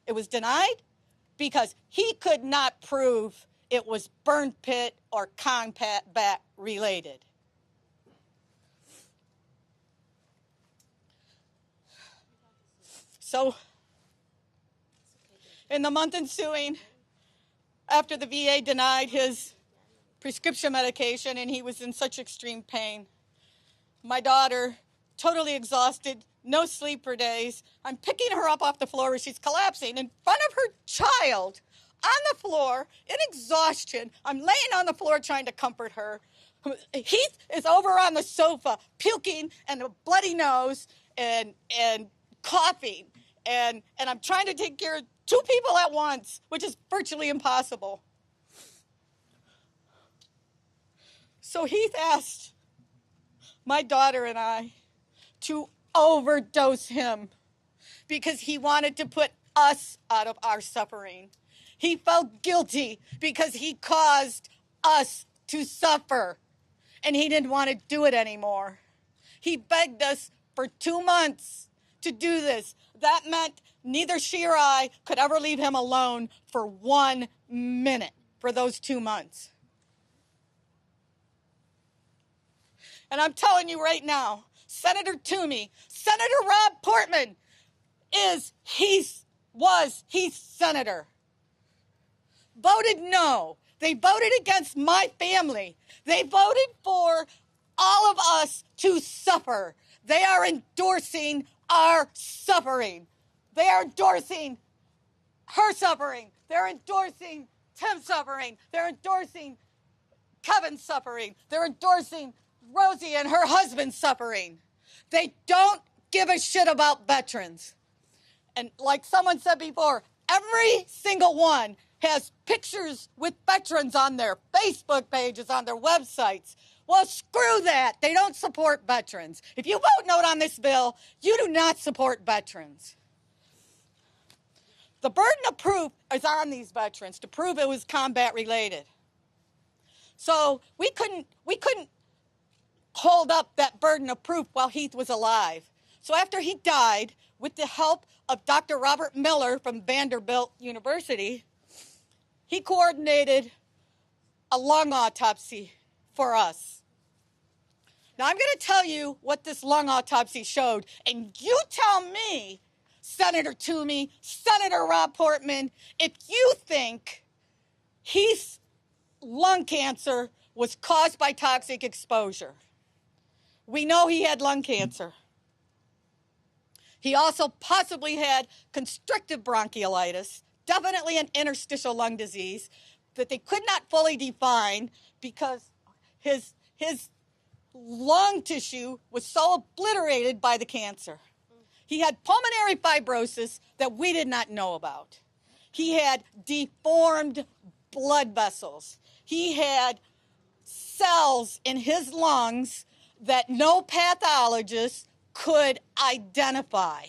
it was denied, because he could not prove it was burn pit or combat related. So, in the month ensuing, after the VA denied his prescription medication and he was in such extreme pain, my daughter, totally exhausted, no sleep for days, I'm picking her up off the floor as she's collapsing in front of her child on the floor in exhaustion. I'm laying on the floor trying to comfort her. Heath is over on the sofa, puking and a bloody nose and coughing. And I'm trying to take care of two people at once, which is virtually impossible. So Heath asked my daughter and I to overdose him because he wanted to put us out of our suffering. He felt guilty because he caused us to suffer, and he didn't want to do it anymore. He begged us for 2 months to do this. That meant neither she or I could ever leave him alone for 1 minute for those 2 months. And I'm telling you right now, Senator Toomey, Senator Rob Portman he's senator. Voted no. They voted against my family. They voted for all of us to suffer. They are endorsing our suffering. They are endorsing her suffering. They're endorsing Tim's suffering. They're endorsing Kevin's suffering. They're endorsing Rosie and her husband's suffering. They don't give a shit about veterans. And like someone said before, every single one has pictures with veterans on their Facebook pages, on their websites. Well, screw that. They don't support veterans. If you vote no on this bill, you do not support veterans. The burden of proof is on these veterans to prove it was combat related. So we couldn't hold up that burden of proof while he was alive. So after he died, with the help of Dr. Robert Miller from Vanderbilt University, he coordinated a lung autopsy for us. Now I'm going to tell you what this lung autopsy showed, and you tell me, Senator Toomey, Senator Rob Portman, if you think his lung cancer was caused by toxic exposure. We know he had lung cancer. He also possibly had constrictive bronchiolitis, definitely an interstitial lung disease that they could not fully define because his lung tissue was so obliterated by the cancer. He had pulmonary fibrosis that we did not know about. He had deformed blood vessels. He had cells in his lungs that no pathologist could identify.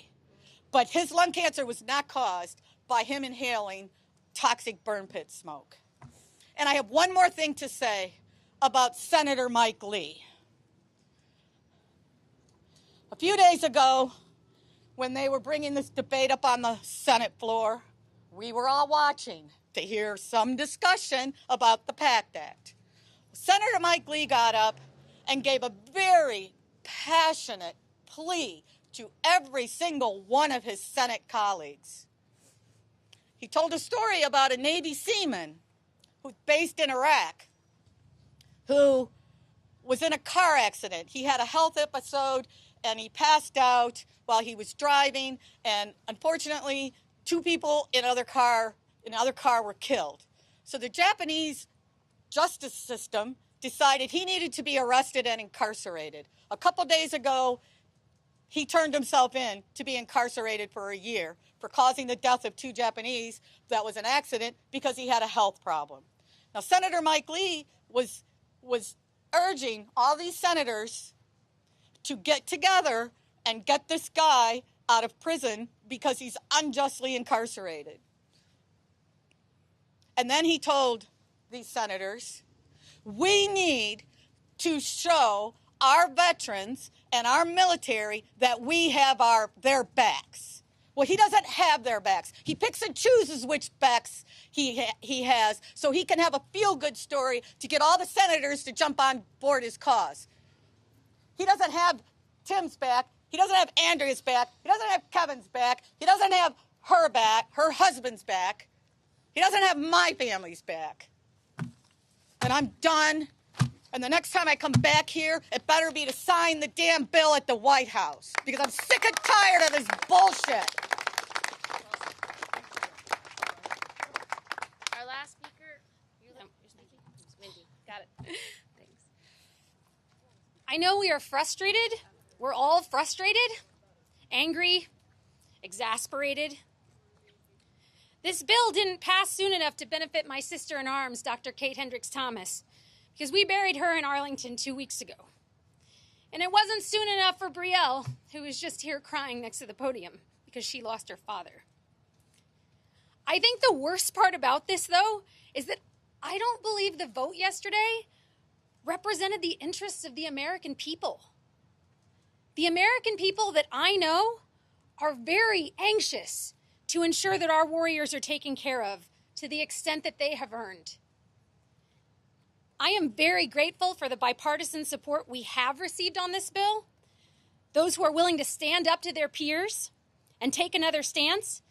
But his lung cancer was not caused by him inhaling toxic burn pit smoke. And I have one more thing to say about Senator Mike Lee. A few days ago, when they were bringing this debate up on the Senate floor, we were all watching to hear some discussion about the PACT Act. Senator Mike Lee got up and gave a very passionate plea to every single one of his Senate colleagues. He told a story about a Navy seaman who's based in Iraq who was in a car accident. He had a health episode and he passed out while he was driving, and unfortunately 2 people in another car were killed. So the Japanese justice system decided he needed to be arrested and incarcerated. A couple days ago, he turned himself in to be incarcerated for a year for causing the death of 2 Japanese. That was an accident because he had a health problem. Now, Senator Mike Lee was urging all these senators to get together and get this guy out of prison because he's unjustly incarcerated. And then he told these senators, we need to show our veterans and our military that we have their backs. Well, he doesn't have their backs. He picks and chooses which backs he has so he can have a feel-good story to get all the senators to jump on board his cause. He doesn't have Tim's back. He doesn't have Andrea's back. He doesn't have Kevin's back. He doesn't have her back, her husband's back. He doesn't have my family's back. And I'm done. And the next time I come back here, it better be to sign the damn bill at the White House because I'm sick and tired of this bullshit. Our last speaker, you're speaking? Mindy. Got it. Thanks. I know we are frustrated. We're all frustrated, angry, exasperated. This bill didn't pass soon enough to benefit my sister in arms, Dr. Kate Hendricks Thomas, because we buried her in Arlington 2 weeks ago. And it wasn't soon enough for Brielle, who was just here crying next to the podium because she lost her father. I think the worst part about this, though, is that I don't believe the vote yesterday represented the interests of the American people. The American people that I know are very anxious to ensure that our warriors are taken care of to the extent that they have earned. I am very grateful for the bipartisan support we have received on this bill, those who are willing to stand up to their peers and take another stance.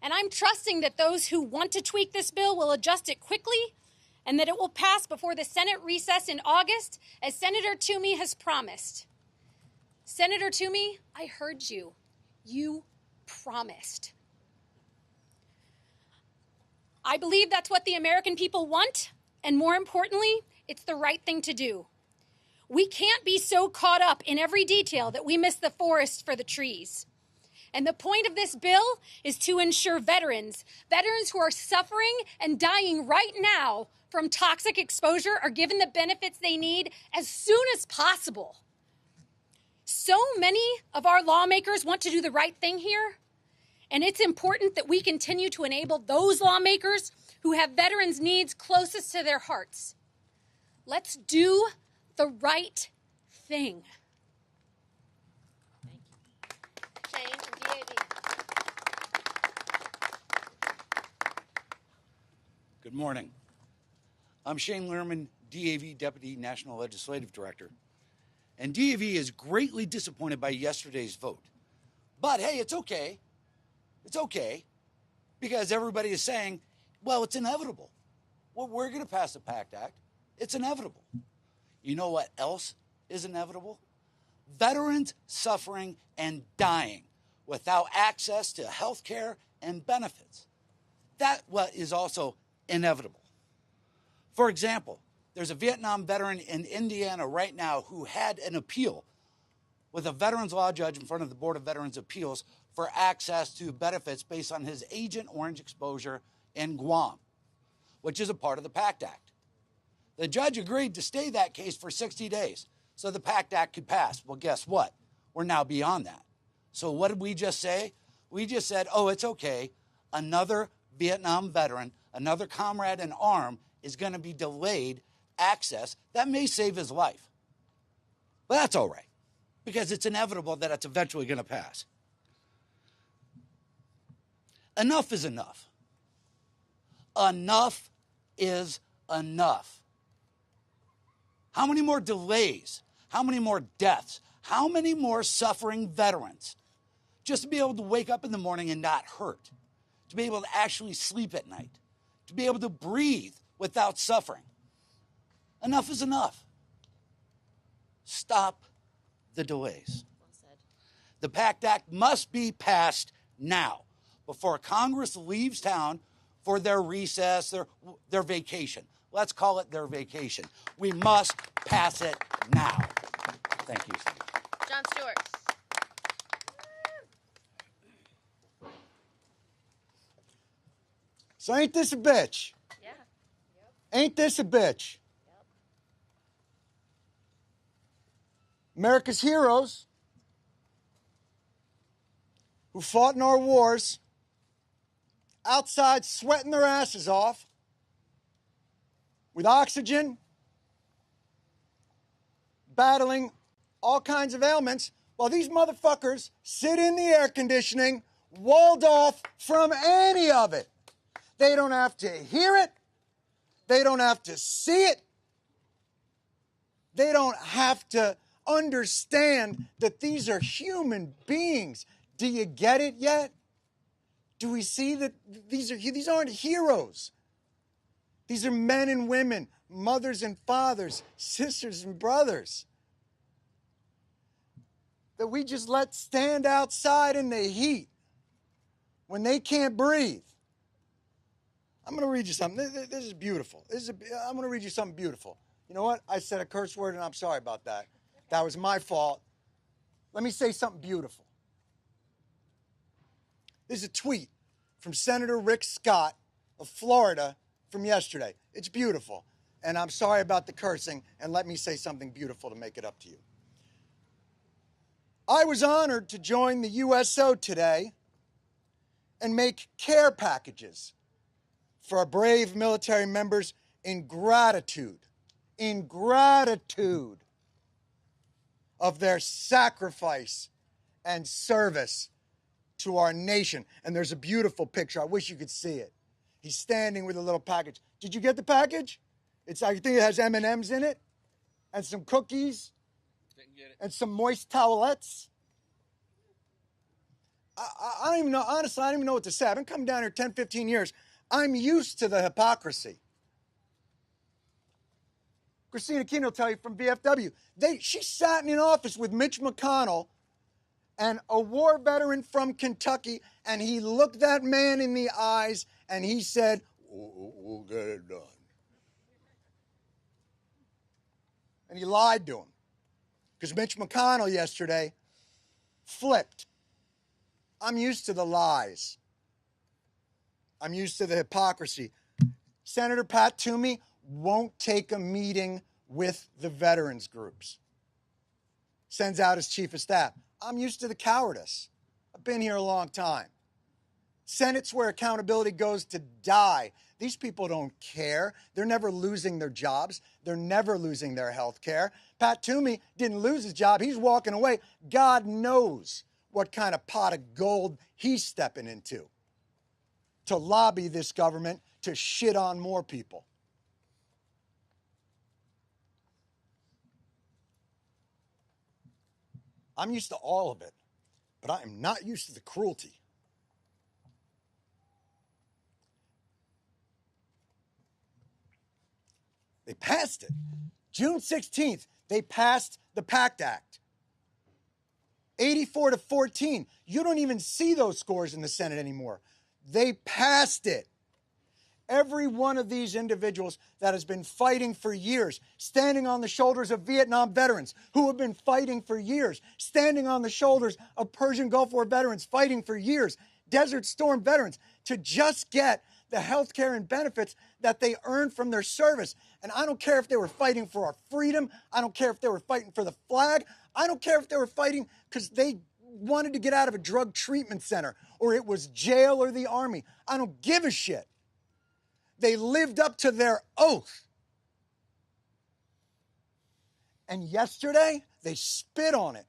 And I'm trusting that those who want to tweak this bill will adjust it quickly and that it will pass before the Senate recess in August, as Senator Toomey has promised. Senator Toomey, I heard you. You promised. I believe that's what the American people want, and more importantly, it's the right thing to do. We can't be so caught up in every detail that we miss the forest for the trees. And the point of this bill is to ensure veterans who are suffering and dying right now from toxic exposure are given the benefits they need as soon as possible. So many of our lawmakers want to do the right thing here, and it's important that we continue to enable those lawmakers who have veterans' needs closest to their hearts. Let's do the right thing. Shane from DAV. Good morning. I'm Shane Lerman, DAV Deputy National Legislative Director. And DAV is greatly disappointed by yesterday's vote. But hey, it's okay. It's okay. Because everybody is saying, well, it's inevitable. Well, we're going to pass the PACT Act. It's inevitable. You know what else is inevitable? Veterans suffering and dying without access to health care and benefits. That what is also inevitable. For example, there's a Vietnam veteran in Indiana right now who had an appeal with a veterans law judge in front of the Board of Veterans' Appeals for access to benefits based on his Agent Orange exposure in Guam, which is a part of the PACT Act. The judge agreed to stay that case for 60 days so the PACT Act could pass. Well, guess what? We're now beyond that. So what did we just say? We just said, oh, it's okay. Another Vietnam veteran, another comrade in arms is going to be delayed access. That may save his life. But that's all right, because it's inevitable that it's eventually going to pass. Enough is enough. Enough is enough. How many more delays? How many more deaths? How many more suffering veterans just to be able to wake up in the morning and not hurt, to be able to actually sleep at night, to be able to breathe without suffering? Enough is enough. Stop the delays. Well said. The PACT Act must be passed now before Congress leaves town for their recess, their vacation. Let's call it their vacation. We must pass it now. Thank you, Senator. Jon Stewart. So ain't this a bitch? Yeah. Ain't this a bitch? America's heroes who fought in our wars outside sweating their asses off with oxygen, battling all kinds of ailments, while these motherfuckers sit in the air conditioning, walled off from any of it. They don't have to hear it. They don't have to see it. They don't have to understand that these are human beings. Do you get it yet? Do we see that these aren't heroes? These are men and women, mothers and fathers, sisters and brothers that we just let stand outside in the heat when they can't breathe. I'm going to read you something. This is beautiful. I'm going to read you something beautiful. You know what? I said a curse word, and I'm sorry about that. That was my fault. Let me say something beautiful. This is a tweet from Senator Rick Scott of Florida from yesterday. It's beautiful. And I'm sorry about the cursing, and let me say something beautiful to make it up to you. I was honored to join the USO today and make care packages for our brave military members in gratitude of their sacrifice and service to our nation. And there's a beautiful picture. I wish you could see it. He's standing with a little package. Did you get the package? I think it has M&Ms in it and some cookies and some moist towelettes. I don't even know, honestly, I don't even know what to say. I've been coming down here 10, 15 years. I'm used to the hypocrisy. Christina Keene will tell you from VFW. She sat in an office with Mitch McConnell and a war veteran from Kentucky, and he looked that man in the eyes and he said, we'll get it done. And he lied to him. Because Mitch McConnell yesterday flipped. I'm used to the lies. I'm used to the hypocrisy. Senator Pat Toomey won't take a meeting with the veterans groups. Sends out his chief of staff. I'm used to the cowardice. I've been here a long time. Senate's where accountability goes to die. These people don't care. They're never losing their jobs. They're never losing their health care. Pat Toomey didn't lose his job. He's walking away. God knows what kind of pot of gold he's stepping into to lobby this government to shit on more people. I'm used to all of it, but I am not used to the cruelty. They passed it. June 16th, they passed the PACT Act. 84-14. You don't even see those scores in the Senate anymore. They passed it. Every one of these individuals that has been fighting for years, standing on the shoulders of Vietnam veterans who have been fighting for years, standing on the shoulders of Persian Gulf War veterans fighting for years, Desert Storm veterans, to just get the health care and benefits that they earned from their service. And I don't care if they were fighting for our freedom. I don't care if they were fighting for the flag. I don't care if they were fighting because they wanted to get out of a drug treatment center or it was jail or the army. I don't give a shit. They lived up to their oath. And yesterday, they spit on it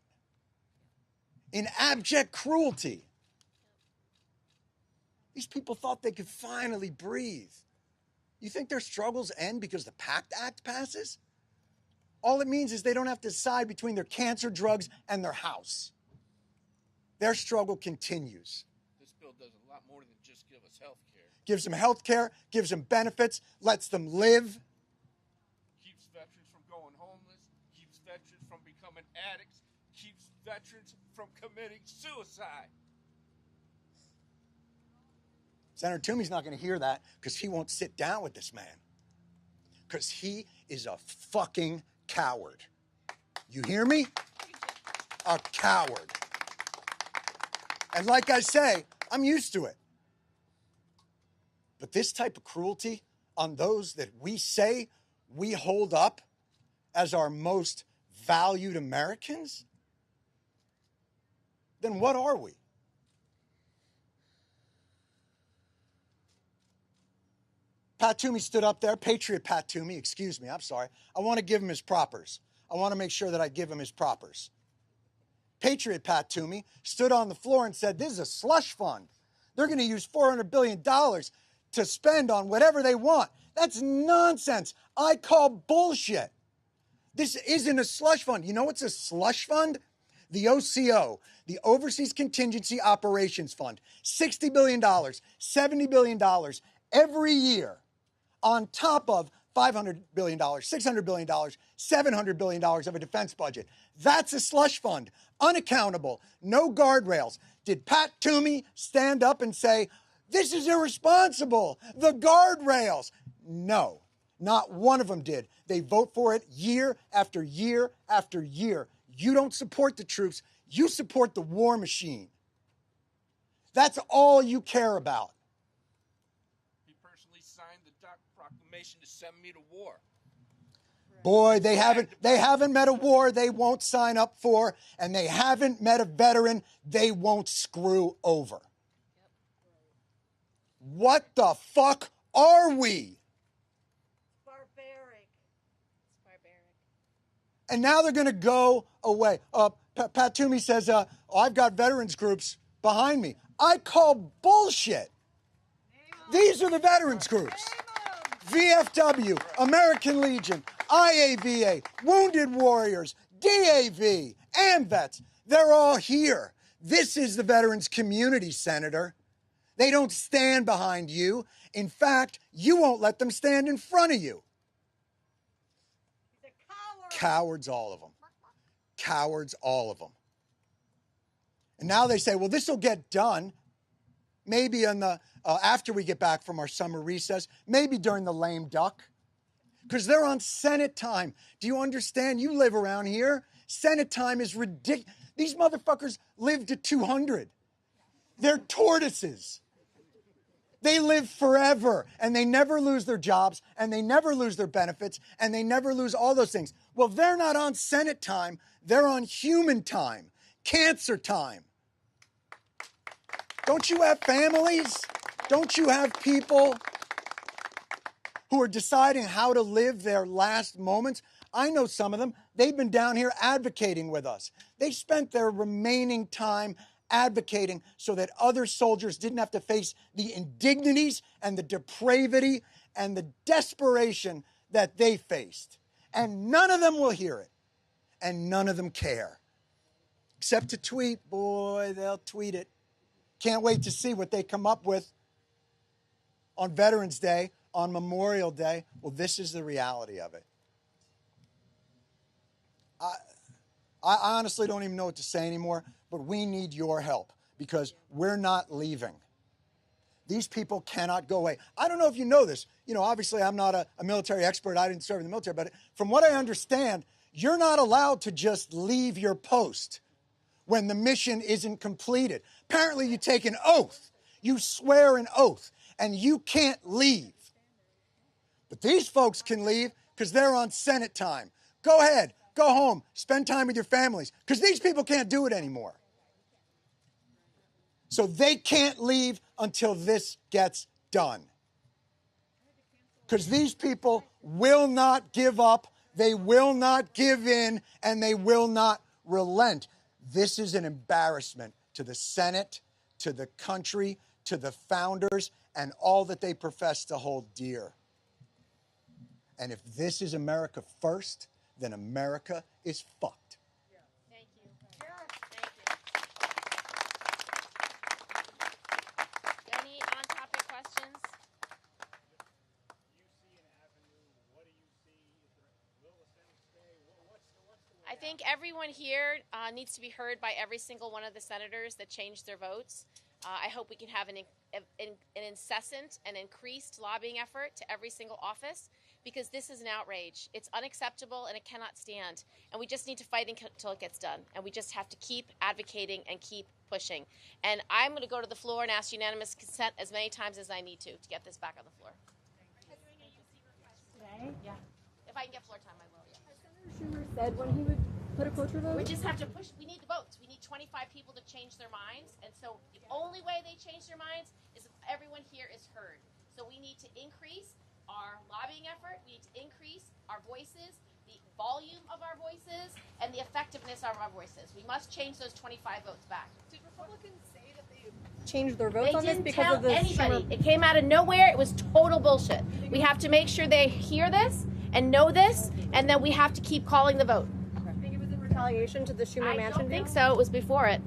in abject cruelty. These people thought they could finally breathe. You think their struggles end because the PACT Act passes? All it means is they don't have to decide between their cancer drugs and their house. Their struggle continues. This bill does a lot more than just give us health care. Gives them health care, gives them benefits, lets them live. Keeps veterans from going homeless, keeps veterans from becoming addicts, keeps veterans from committing suicide. Senator Toomey's not going to hear that because he won't sit down with this man. Because he is a fucking coward. You hear me? A coward. And like I say, I'm used to it. But this type of cruelty on those that we say we hold up as our most valued Americans, then what are we? Pat Toomey stood up there, Patriot Pat Toomey, excuse me, I'm sorry. I want to give him his propers. I want to make sure that I give him his propers. Patriot Pat Toomey stood on the floor and said, this is a slush fund. They're going to use $400 billion to spend on whatever they want. That's nonsense. I call bullshit. This isn't a slush fund. You know what's a slush fund? The OCO, the Overseas Contingency Operations Fund. $60 billion, $70 billion every year on top of $500 billion, $600 billion, $700 billion of a defense budget. That's a slush fund. Unaccountable. No guardrails. Did Pat Toomey stand up and say, this is irresponsible, the guardrails? No, not one of them did. They vote for it year after year after year. You don't support the troops. You support the war machine. That's all you care about. He personally signed the proclamation to send me to war. Boy, they haven't met a war they won't sign up for, and they haven't met a veteran they won't screw over. What the fuck are we? Barbaric. It's barbaric. And now they're going to go away. Pat Toomey says, I've got veterans groups, behind me. I call bullshit. These are the veterans groups. VFW, American Legion, IAVA, Wounded Warriors, DAV, AMVETS. They're all here. This is the veterans community, Senator. They don't stand behind you. In fact, you won't let them stand in front of you. Cowards, all of them. Cowards, all of them. And now they say, well, this will get done maybe in the after we get back from our summer recess, maybe during the lame duck, because they're on Senate time. Do you understand? You live around here. Senate time is ridiculous. These motherfuckers live to 200. They're tortoises. They live forever, and they never lose their jobs, and they never lose their benefits, and they never lose all those things. Well, they're not on Senate time. They're on human time, cancer time. Don't you have families? Don't you have people who are deciding how to live their last moments? I know some of them. They've been down here advocating with us. They spent their remaining time advocating so that other soldiers didn't have to face the indignities and the depravity and the desperation that they faced. And none of them will hear it. And none of them care. Except to tweet. Boy, they'll tweet it. Can't wait to see what they come up with on Veterans Day, on Memorial Day. Well, this is the reality of it. I honestly don't even know what to say anymore, but we need your help because we're not leaving. These people cannot go away. I don't know if you know this. You know, obviously I'm not a military expert. I didn't serve in the military, but from what I understand, you're not allowed to just leave your post when the mission isn't completed. Apparently you take an oath. You swear an oath, and you can't leave. But these folks can leave because they're on Senate time. Go ahead. Go home. Spend time with your families because these people can't do it anymore. So they can't leave until this gets done. Because these people will not give up, they will not give in, and they will not relent. This is an embarrassment to the Senate, to the country, to the founders, and all that they profess to hold dear. And if this is America first, then America is fucked. Thank you. Any on-topic questions? I think everyone here needs to be heard by every single one of the senators that changed their votes. I hope we can have an incessant and increased lobbying effort to every single office because this is an outrage. It's unacceptable and it cannot stand. And we just need to fight until it gets done. And we just have to keep advocating and keep pushing. And I'm going to go to the floor and ask unanimous consent as many times as I need to get this back on the floor. Today? Yeah. If I can get floor time, I will. Yeah. Has Senator Schumer said when he would put a cloture vote? We just have to push. We need the votes. We need 25 people to change their minds. And so the only way they change their minds is if everyone here is heard. So we need to increase our lobbying effort. We need to increase our voices, the volume of our voices, and the effectiveness of our voices. We must change those 25 votes back. Did Republicans say that they changed their votes They on this didn't because tell of the anybody. Schumer? It came out of nowhere. It was total bullshit. We have to make sure they hear this and know this, and then we have to keep calling the vote. I think it was in retaliation to the Schumer I Mansion don't think deal? so. It was before it.